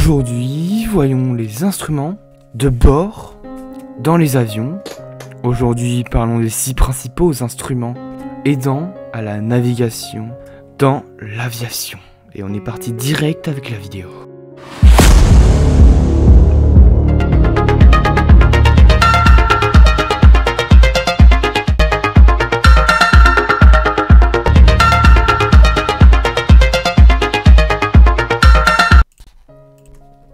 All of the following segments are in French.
Aujourd'hui, voyons les instruments de bord dans les avions. Aujourd'hui, parlons des 6 principaux instruments aidant à la navigation dans l'aviation. Et on est parti direct avec la vidéo.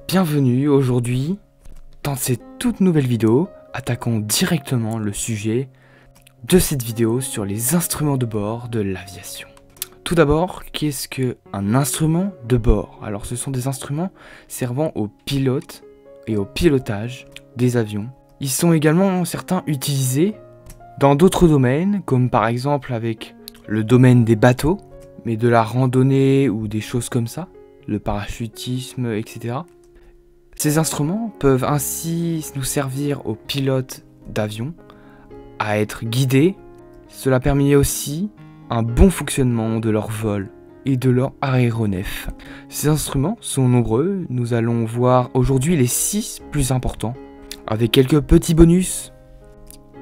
Bienvenue aujourd'hui dans cette toute nouvelle vidéo. Attaquons directement le sujet de cette vidéo sur les instruments de bord de l'aviation. Tout d'abord, qu'est-ce qu'un instrument de bord? Alors ce sont des instruments servant aux pilotes et au pilotage des avions. Ils sont également certains utilisés dans d'autres domaines, comme par exemple avec le domaine des bateaux, mais de la randonnée ou des choses comme ça, le parachutisme, etc. Ces instruments peuvent ainsi nous servir aux pilotes d'avion à être guidés. Cela permet aussi un bon fonctionnement de leur vol et de leur aéronef. Ces instruments sont nombreux. Nous allons voir aujourd'hui les 6 plus importants avec quelques petits bonus.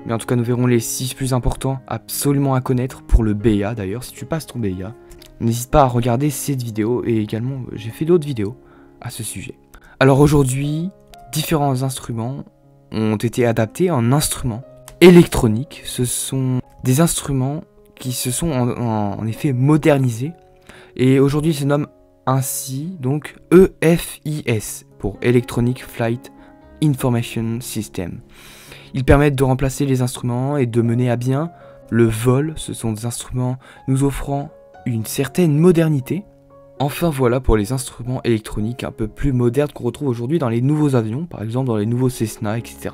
Mais en tout cas, nous verrons les 6 plus importants absolument à connaître pour le BA. D'ailleurs, si tu passes ton BA, n'hésite pas à regarder cette vidéo et également j'ai fait d'autres vidéos à ce sujet. Alors aujourd'hui, différents instruments ont été adaptés en instruments électroniques. Ce sont des instruments qui se sont en effet modernisés. Et aujourd'hui, ils se nomment ainsi donc EFIS pour Electronic Flight Information System. Ils permettent de remplacer les instruments et de mener à bien le vol. Ce sont des instruments nous offrant une certaine modernité. Enfin voilà pour les instruments électroniques un peu plus modernes qu'on retrouve aujourd'hui dans les nouveaux avions, par exemple dans les nouveaux Cessna, etc.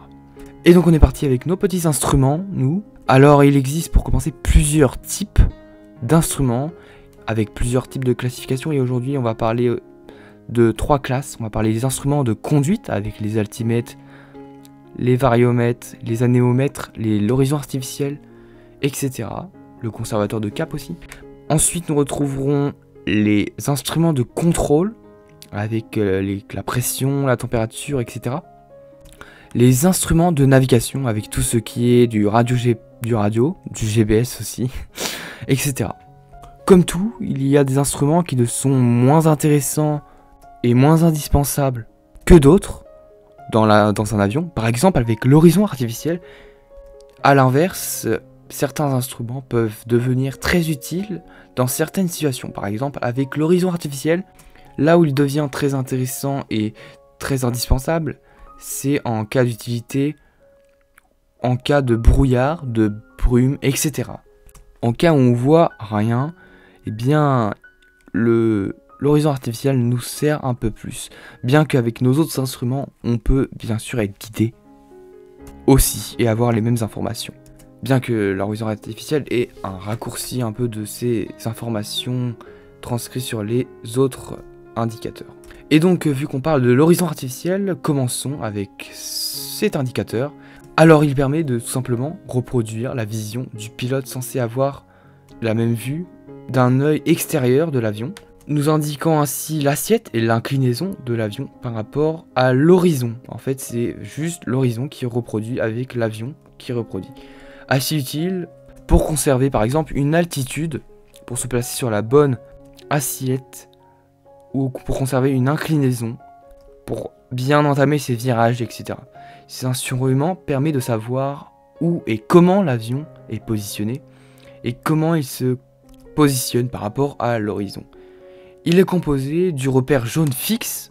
Et donc on est parti avec nos petits instruments, nous. Alors il existe pour commencer plusieurs types d'instruments, avec plusieurs types de classifications, et aujourd'hui on va parler de 3 classes. On va parler des instruments de conduite, avec les altimètres, les variomètres, les anémomètres, l'horizon artificiel, etc. Le conservateur de cap aussi. Ensuite nous retrouverons les instruments de contrôle avec la pression, la température, etc. Les instruments de navigation avec tout ce qui est du GBS aussi, etc. Comme tout, il y a des instruments qui ne sont moins intéressants et moins indispensables que d'autres dans un avion. Par exemple avec l'horizon artificiel, à l'inverse, certains instruments peuvent devenir très utiles dans certaines situations. Par exemple, avec l'horizon artificiel, là où il devient très intéressant et très indispensable, c'est en cas d'utilité, en cas de brouillard, de brume, etc. En cas où on voit rien, eh bien, l'horizon artificiel nous sert un peu plus. Bien qu'avec nos autres instruments, on peut bien sûr être guidé aussi et avoir les mêmes informations. Bien que l'horizon artificiel est un raccourci un peu de ces informations transcrites sur les autres indicateurs. Et donc, vu qu'on parle de l'horizon artificiel, commençons avec cet indicateur. Alors, il permet de tout simplement reproduire la vision du pilote censé avoir la même vue d'un œil extérieur de l'avion, nous indiquant ainsi l'assiette et l'inclinaison de l'avion par rapport à l'horizon. En fait, c'est juste l'horizon qui reproduit avec l'avion qui reproduit. Assez utile pour conserver par exemple une altitude, pour se placer sur la bonne assiette, ou pour conserver une inclinaison, pour bien entamer ses virages, etc. Cet instrument permet de savoir où et comment l'avion est positionné, et comment il se positionne par rapport à l'horizon. Il est composé du repère jaune fixe,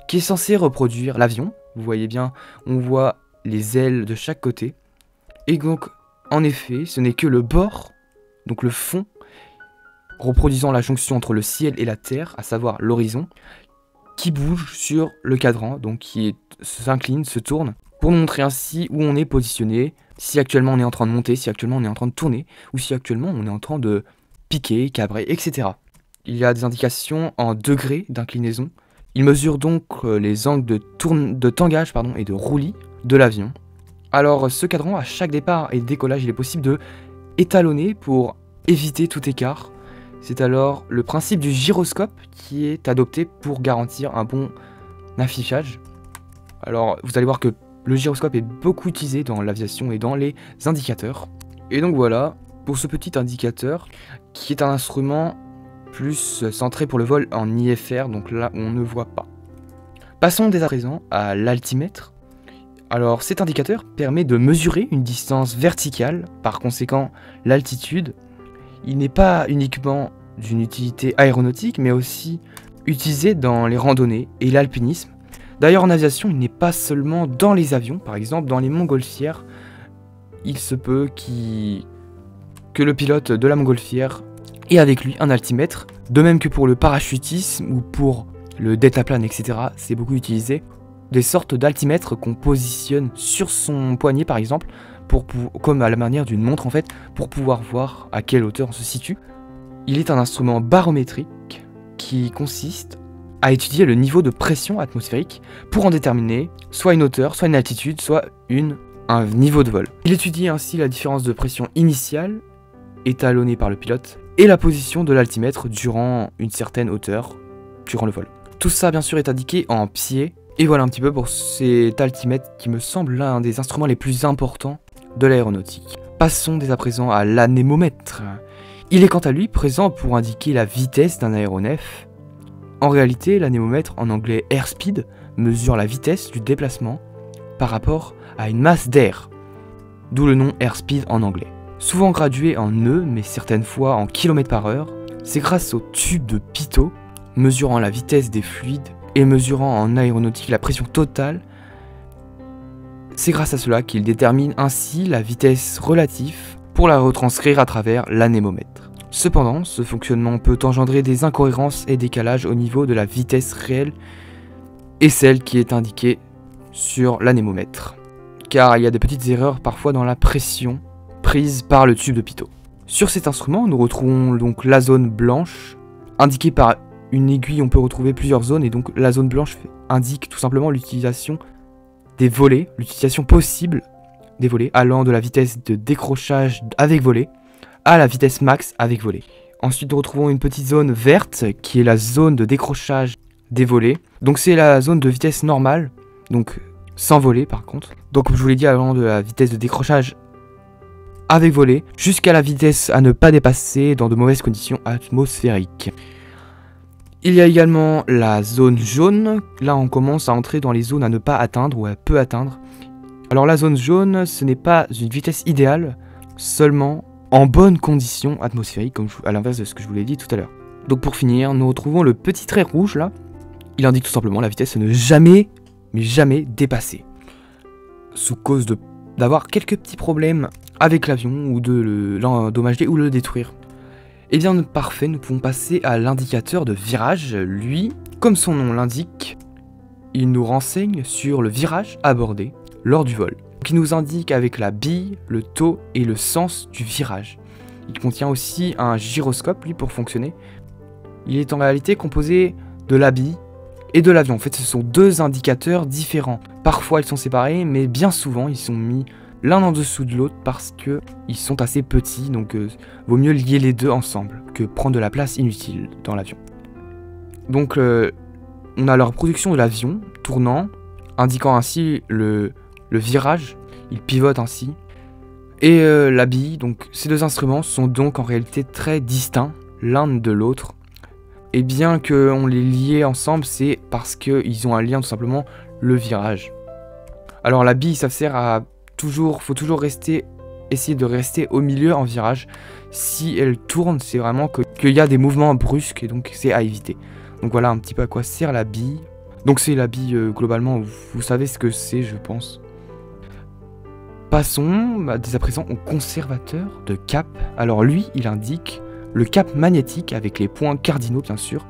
qui est censé reproduire l'avion. Vous voyez bien, on voit les ailes de chaque côté. Et donc, en effet, ce n'est que le bord, donc le fond, reproduisant la jonction entre le ciel et la terre, à savoir l'horizon, qui bouge sur le cadran, donc qui s'incline, se tourne, pour nous montrer ainsi où on est positionné, si actuellement on est en train de monter, si actuellement on est en train de tourner, ou si actuellement on est en train de piquer, cabrer, etc. Il y a des indications en degrés d'inclinaison. Il mesure donc les angles de tangage et de roulis de l'avion. Alors ce cadran, à chaque départ et décollage, il est possible de étalonner pour éviter tout écart. C'est alors le principe du gyroscope qui est adopté pour garantir un bon affichage. Alors vous allez voir que le gyroscope est beaucoup utilisé dans l'aviation et dans les indicateurs. Et donc voilà, pour ce petit indicateur, qui est un instrument plus centré pour le vol en IFR, donc là on ne voit pas. Passons dès à présent à l'altimètre. Alors cet indicateur permet de mesurer une distance verticale, par conséquent l'altitude. Il n'est pas uniquement d'une utilité aéronautique, mais aussi utilisé dans les randonnées et l'alpinisme. D'ailleurs en aviation, il n'est pas seulement dans les avions, par exemple dans les montgolfières, il se peut que le pilote de la montgolfière ait avec lui un altimètre, de même que pour le parachutisme ou pour le deltaplane, etc. C'est beaucoup utilisé. Des sortes d'altimètres qu'on positionne sur son poignet par exemple, comme à la manière d'une montre en fait, pour pouvoir voir à quelle hauteur on se situe. Il est un instrument barométrique qui consiste à étudier le niveau de pression atmosphérique pour en déterminer soit une hauteur, soit une altitude, soit un niveau de vol. Il étudie ainsi la différence de pression initiale, étalonnée par le pilote, et la position de l'altimètre durant une certaine hauteur, durant le vol. Tout ça bien sûr est indiqué en pieds. Et voilà un petit peu pour cet altimètre qui me semble l'un des instruments les plus importants de l'aéronautique. Passons dès à présent à l'anémomètre. Il est quant à lui présent pour indiquer la vitesse d'un aéronef. En réalité, l'anémomètre, en anglais airspeed, mesure la vitesse du déplacement par rapport à une masse d'air, d'où le nom airspeed en anglais. Souvent gradué en nœuds, mais certaines fois en kilomètres par heure, c'est grâce au tube de Pitot, mesurant la vitesse des fluides et mesurant en aéronautique la pression totale, c'est grâce à cela qu'il détermine ainsi la vitesse relative pour la retranscrire à travers l'anémomètre. Cependant, ce fonctionnement peut engendrer des incohérences et décalages au niveau de la vitesse réelle et celle qui est indiquée sur l'anémomètre, car il y a des petites erreurs parfois dans la pression prise par le tube de Pitot. Sur cet instrument, nous retrouvons donc la zone blanche, indiquée par une aiguille. On peut retrouver plusieurs zones et donc la zone blanche indique tout simplement l'utilisation des volets, l'utilisation possible des volets allant de la vitesse de décrochage avec volet à la vitesse max avec volet. Ensuite nous retrouvons une petite zone verte qui est la zone de décrochage des volets. Donc c'est la zone de vitesse normale, donc sans volet par contre. Donc comme je vous l'ai dit, allant de la vitesse de décrochage avec volet jusqu'à la vitesse à ne pas dépasser dans de mauvaises conditions atmosphériques. Il y a également la zone jaune. Là, on commence à entrer dans les zones à ne pas atteindre ou à peu atteindre. Alors la zone jaune, ce n'est pas une vitesse idéale, seulement en bonne condition atmosphérique, comme à l'inverse de ce que je vous l'ai dit tout à l'heure. Donc pour finir, nous retrouvons le petit trait rouge là. Il indique tout simplement la vitesse à ne jamais, mais jamais dépasser. Sous cause d'avoir quelques petits problèmes avec l'avion ou de l'endommager ou le détruire. Et bien parfait, nous pouvons passer à l'indicateur de virage. Lui, comme son nom l'indique, il nous renseigne sur le virage abordé lors du vol. Donc, il nous indique avec la bille, le taux et le sens du virage. Il contient aussi un gyroscope, lui, pour fonctionner. Il est en réalité composé de la bille et de l'avion. En fait, ce sont deux indicateurs différents. Parfois, ils sont séparés, mais bien souvent, ils sont mis l'un en dessous de l'autre parce que ils sont assez petits, donc vaut mieux lier les deux ensemble que prendre de la place inutile dans l'avion. Donc on a la reproduction de l'avion tournant, indiquant ainsi le virage, il pivote ainsi, et la bille. Donc ces deux instruments sont donc en réalité très distincts l'un de l'autre, et bien qu'on les liait ensemble, c'est parce qu'ils ont un lien tout simplement, le virage. Alors la bille, ça sert à faut toujours essayer de rester au milieu en virage. Si elle tourne, c'est vraiment qu'il y a des mouvements brusques et donc c'est à éviter. Donc voilà un petit peu à quoi sert la bille. Donc c'est la bille globalement, vous savez ce que c'est je pense. Passons dès à présent au conservateur de cap. Alors lui, il indique le cap magnétique avec les points cardinaux bien sûr.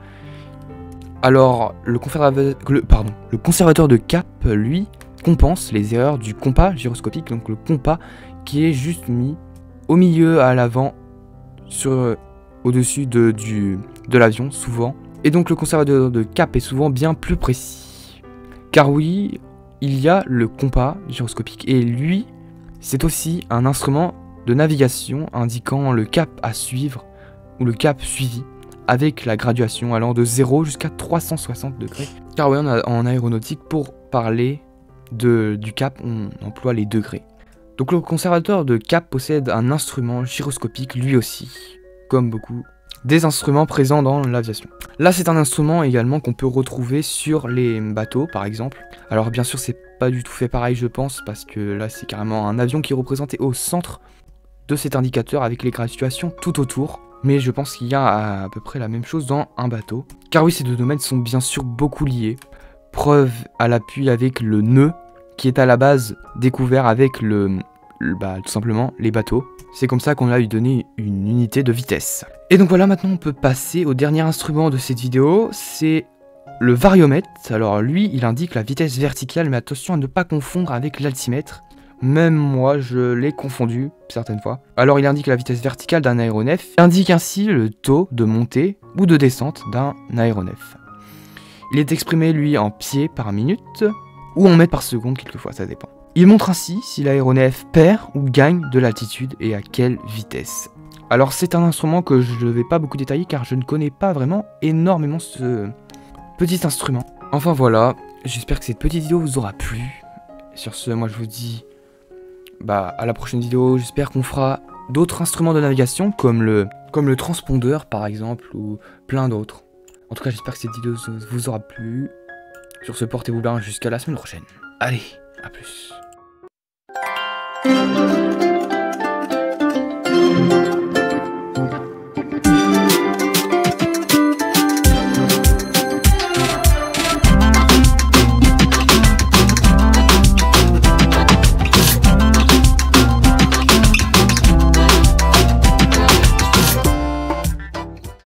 Alors le conservateur de cap, lui, compense les erreurs du compas gyroscopique, donc le compas qui est juste mis au milieu à l'avant au-dessus de l'avion souvent. Et donc le conservateur de cap est souvent bien plus précis. Car oui, il y a le compas gyroscopique et lui, c'est aussi un instrument de navigation indiquant le cap à suivre ou le cap suivi avec la graduation allant de 0 jusqu'à 360 degrés. Car oui, en aéronautique, pour parler du cap, on emploie les degrés. Donc le conservateur de cap possède un instrument gyroscopique lui aussi, comme beaucoup des instruments présents dans l'aviation. Là, c'est un instrument également qu'on peut retrouver sur les bateaux, par exemple. Alors bien sûr, c'est pas du tout fait pareil, je pense, parce que là, c'est carrément un avion qui est représenté au centre de cet indicateur avec les graduations tout autour. Mais je pense qu'il y a à peu près la même chose dans un bateau. Car oui, ces deux domaines sont bien sûr beaucoup liés. Preuve à l'appui avec le nœud, qui est à la base découvert avec tout simplement les bateaux. C'est comme ça qu'on a lui donné une unité de vitesse. Et donc voilà, maintenant on peut passer au dernier instrument de cette vidéo, c'est le variomètre. Alors lui, il indique la vitesse verticale, mais attention à ne pas confondre avec l'altimètre. Même moi, je l'ai confondu certaines fois. Alors il indique la vitesse verticale d'un aéronef, il indique ainsi le taux de montée ou de descente d'un aéronef. Il est exprimé, lui, en pieds par minute, ou en mètres par seconde, quelquefois, ça dépend. Il montre ainsi si l'aéronef perd ou gagne de l'altitude et à quelle vitesse. Alors c'est un instrument que je ne vais pas beaucoup détailler car je ne connais pas vraiment énormément ce petit instrument. Enfin voilà, j'espère que cette petite vidéo vous aura plu. Sur ce, moi je vous dis à la prochaine vidéo. J'espère qu'on fera d'autres instruments de navigation comme le transpondeur par exemple ou plein d'autres. En tout cas, j'espère que cette vidéo vous aura plu. Sur ce, portez-vous bien jusqu'à la semaine prochaine. Allez, à plus.